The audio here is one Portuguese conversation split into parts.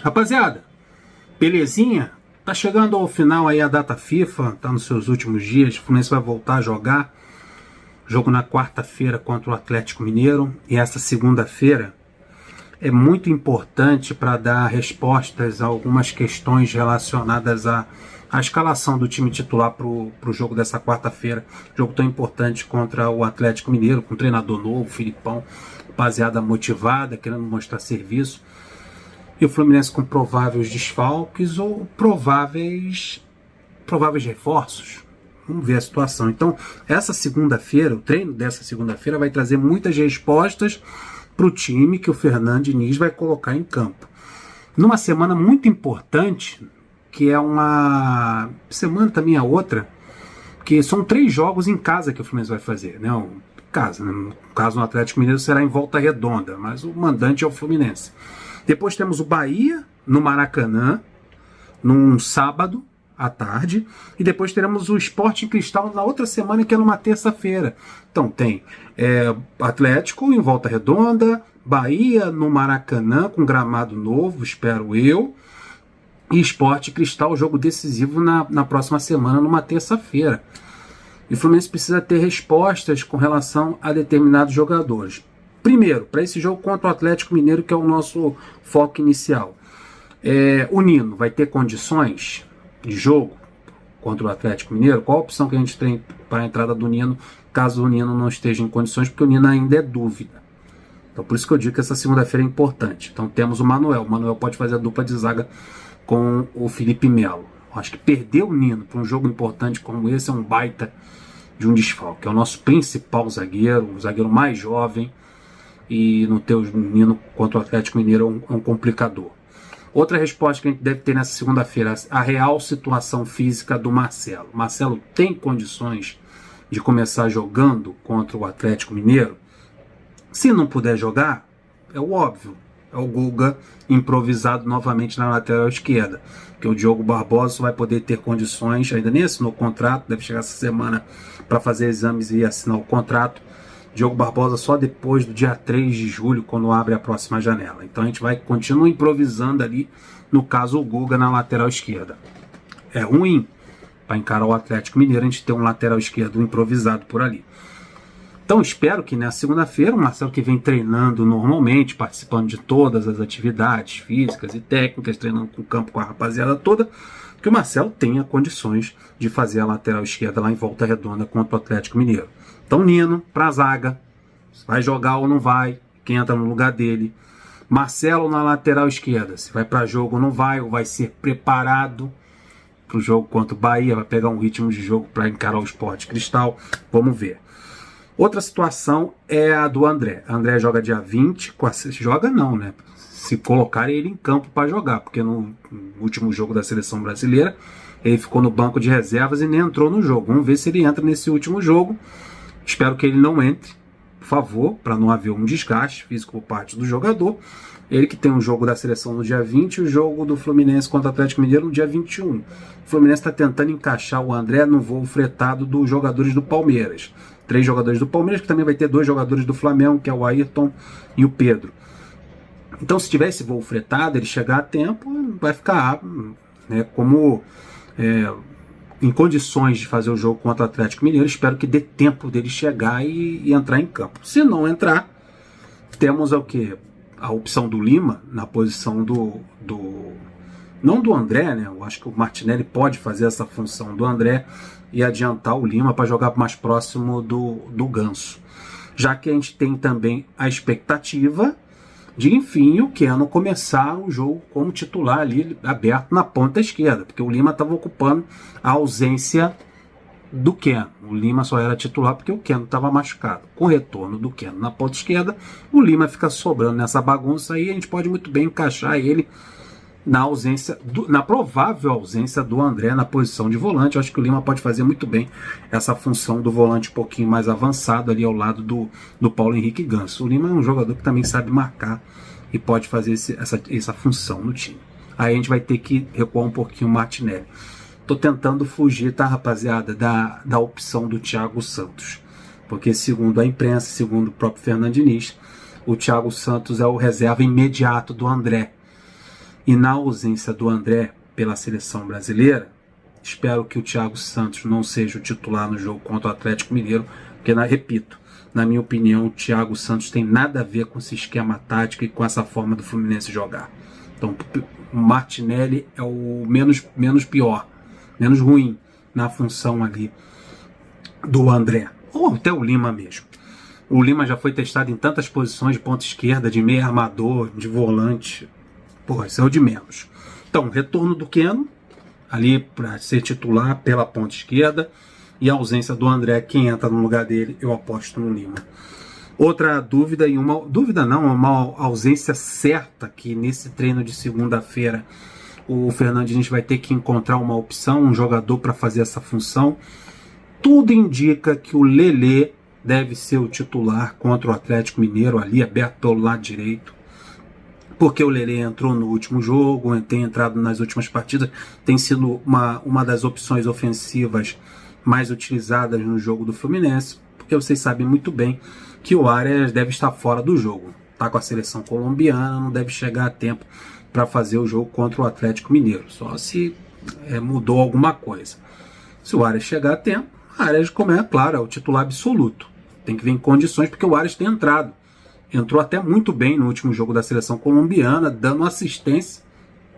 Rapaziada, belezinha? Tá chegando ao final aí a data FIFA, tá nos seus últimos dias. O Fluminense vai voltar a jogar. Jogo na quarta-feira contra o Atlético Mineiro. E essa segunda-feira é muito importante para dar respostas a algumas questões relacionadas à escalação do time titular para o jogo dessa quarta-feira. Jogo tão importante contra o Atlético Mineiro, com um treinador novo, Filipão, rapaziada motivada, querendo mostrar serviço. E o Fluminense com prováveis desfalques ou prováveis reforços. Vamos ver a situação. Então, essa segunda-feira, o treino dessa segunda-feira vai trazer muitas respostas para o time que o Fernando Diniz vai colocar em campo. Numa semana muito importante, que é uma semana também a outra, que são 3 jogos em casa que o Fluminense vai fazer, né? Casa, né? No caso do Atlético Mineiro será em Volta Redonda, mas o mandante é o Fluminense. Depois temos o Bahia no Maracanã, num sábado à tarde, e depois teremos o Sporting Cristal na outra semana, que é numa terça-feira. Então tem Atlético em Volta Redonda, Bahia no Maracanã com gramado novo, espero eu, e Sporting Cristal, jogo decisivo na próxima semana, numa terça-feira. E o Fluminense precisa ter respostas com relação a determinados jogadores. Primeiro, para esse jogo contra o Atlético Mineiro, que é o nosso foco inicial, o Nino vai ter condições de jogo contra o Atlético Mineiro? Qual a opção que a gente tem para a entrada do Nino, caso o Nino não esteja em condições, porque o Nino ainda é dúvida. Então por isso que eu digo que essa segunda-feira é importante. Então temos o Manuel. O Manuel pode fazer a dupla de zaga com o Felipe Melo. Acho que perder o Nino para um jogo importante como esse é um baita de um desfalque. É o nosso principal zagueiro, o zagueiro mais jovem, e não ter o Nino contra o Atlético Mineiro é um complicador. Outra resposta que a gente deve ter nessa segunda-feira, a real situação física do Marcelo. Marcelo tem condições de começar jogando contra o Atlético Mineiro? Se não puder jogar, é o óbvio, é o Guga improvisado novamente na lateral esquerda, que o Diogo Barbosa vai poder ter condições, ainda nem assinou o contrato, deve chegar essa semana para fazer exames e assinar o contrato. Diogo Barbosa só depois do dia 3 de julho, quando abre a próxima janela. Então a gente vai continuar improvisando ali, no caso o Guga na lateral esquerda. É ruim para encarar o Atlético Mineiro a gente ter um lateral esquerdo improvisado por ali. Então espero que nessa segunda-feira o Marcelo, que vem treinando normalmente, participando de todas as atividades físicas e técnicas, treinando com o campo com a rapaziada toda, que o Marcelo tenha condições de fazer a lateral esquerda lá em Volta Redonda contra o Atlético Mineiro. Então Nino para a zaga, vai jogar ou não vai, quem entra no lugar dele. Marcelo na lateral esquerda, se vai para jogo ou não vai, ou vai ser preparado para o jogo contra o Bahia, vai pegar um ritmo de jogo para encarar o Sporting Cristal, vamos ver. Outra situação é a do André. André joga dia 20, joga não, né? Se colocar ele em campo para jogar, porque no último jogo da seleção brasileira ele ficou no banco de reservas e nem entrou no jogo. Vamos ver se ele entra nesse último jogo. Espero que ele não entre, por favor, para não haver um desgaste físico por parte do jogador. Ele que tem um jogo da seleção no dia 20 e o jogo do Fluminense contra o Atlético Mineiro no dia 21. O Fluminense está tentando encaixar o André no voo fretado dos jogadores do Palmeiras. 3 jogadores do Palmeiras, que também vai ter 2 jogadores do Flamengo, que é o Ayrton e o Pedro. Então, se tiver esse voo fretado, ele chegar a tempo, vai ficar em condições de fazer o jogo contra o Atlético Mineiro. Espero que dê tempo dele chegar e entrar em campo. Se não entrar, temos a opção do Lima na posição não do André, né? Eu acho que o Martinelli pode fazer essa função do André e adiantar o Lima para jogar mais próximo do Ganso. Já que a gente tem também a expectativa de, enfim, o Keno começar o jogo como titular ali, aberto na ponta esquerda, porque o Lima estava ocupando a ausência do Keno. O Lima só era titular porque o Keno estava machucado. Com o retorno do Keno na ponta esquerda, o Lima fica sobrando nessa bagunça aí, a gente pode muito bem encaixar ele na provável ausência do André na posição de volante. Eu acho que o Lima pode fazer muito bem essa função do volante um pouquinho mais avançado ali ao lado do Paulo Henrique Ganso. O Lima é um jogador que também sabe marcar e pode fazer essa função no time. Aí a gente vai ter que recuar um pouquinho o Martinelli. Tô tentando fugir, tá, rapaziada, da opção do Thiago Santos, porque segundo a imprensa, segundo o próprio Fernando Diniz, o Thiago Santos é o reserva imediato do André. E na ausência do André pela seleção brasileira, espero que o Thiago Santos não seja o titular no jogo contra o Atlético Mineiro, porque, repito, na minha opinião, o Thiago Santos tem nada a ver com esse esquema tático e com essa forma do Fluminense jogar. Então, o Martinelli é o menos pior, menos ruim na função ali do André, ou até o Lima mesmo. O Lima já foi testado em tantas posições, de ponta esquerda, de meio armador, de volante. Porra, isso é o de menos. Então, retorno do Keno, ali para ser titular pela ponta esquerda, e a ausência do André, quem entra no lugar dele, eu aposto no Lima. Outra dúvida, uma ausência certa, que nesse treino de segunda-feira o Fernando Diniz vai ter que encontrar uma opção, um jogador para fazer essa função. Tudo indica que o Lelê deve ser o titular contra o Atlético Mineiro, ali aberto pelo lado direito, porque o Lelê entrou no último jogo, tem entrado nas últimas partidas, tem sido uma das opções ofensivas mais utilizadas no jogo do Fluminense, porque vocês sabem muito bem que o Arias deve estar fora do jogo, está com a seleção colombiana, não deve chegar a tempo para fazer o jogo contra o Atlético Mineiro, só se mudou alguma coisa. Se o Arias chegar a tempo, o Arias, como é claro, é o titular absoluto, tem que vir em condições, porque o Arias tem entrou até muito bem no último jogo da seleção colombiana, dando assistência.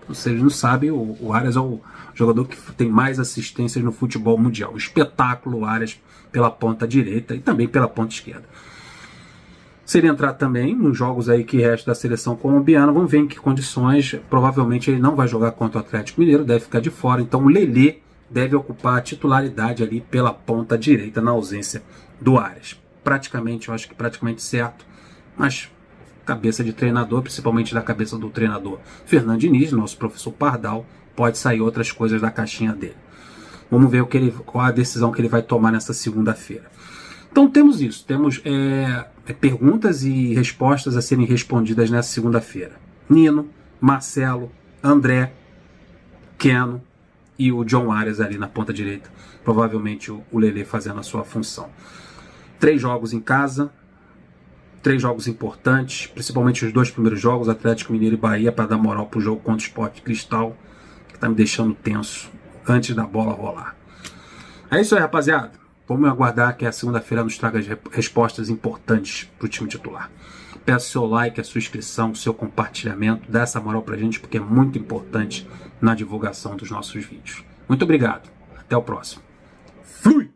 Vocês não sabem, o Arias é o jogador que tem mais assistências no futebol mundial. Espetáculo, o Arias pela ponta direita e também pela ponta esquerda. Se ele entrar também nos jogos aí que restam da seleção colombiana, vamos ver em que condições. Provavelmente ele não vai jogar contra o Atlético Mineiro, deve ficar de fora. Então o Lelê deve ocupar a titularidade ali pela ponta direita na ausência do Arias. Eu acho que praticamente certo, mas cabeça de treinador, principalmente da cabeça do treinador Fernando Diniz, nosso professor Pardal, pode sair outras coisas da caixinha dele. Vamos ver qual a decisão que ele vai tomar nessa segunda-feira. Então temos isso, temos perguntas e respostas a serem respondidas nessa segunda-feira. Nino, Marcelo, André, Keno e o John Arias ali na ponta direita, provavelmente o Lelê fazendo a sua função. 3 jogos em casa, 3 jogos importantes, principalmente os 2 primeiros jogos, Atlético Mineiro e Bahia, para dar moral para o jogo contra o Sport Cristal, que está me deixando tenso antes da bola rolar. É isso aí, rapaziada. Vamos aguardar que a segunda-feira nos traga respostas importantes para o time titular. Peço seu like, a sua inscrição, o seu compartilhamento, dá essa moral para a gente, porque é muito importante na divulgação dos nossos vídeos. Muito obrigado. Até o próximo. Fui!